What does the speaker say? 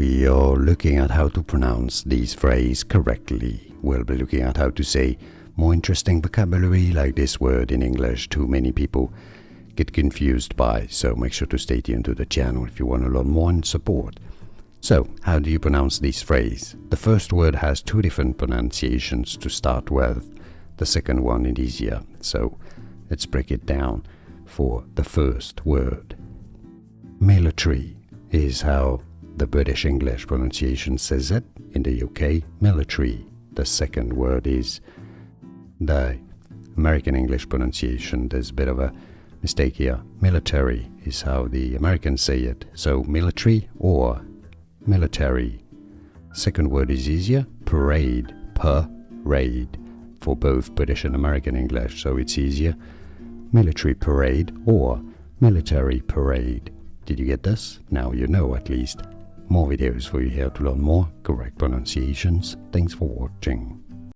we are looking at how to pronounce these phrases correctly. We'll be looking at how to say more interesting vocabulary like this word in English too many people get confused by, so make sure to stay tuned to the channel if you want to learn more and support. So, how do you pronounce these phrases? The first word has two different pronunciations to start with. The second one is easier, so let's break it down. For the first word, military is how the British English pronunciation says it. In the UK, military. The second word is the American English pronunciation. There's a bit of a mistake here. Military is how the Americans say it. So military or military. Second word is easier. Parade. Parade. For both British and American English, so it's easier. Military parade or military parade. Did you get this? Now you know at least. More videos for you here to learn more correct pronunciations. Thanks for watching.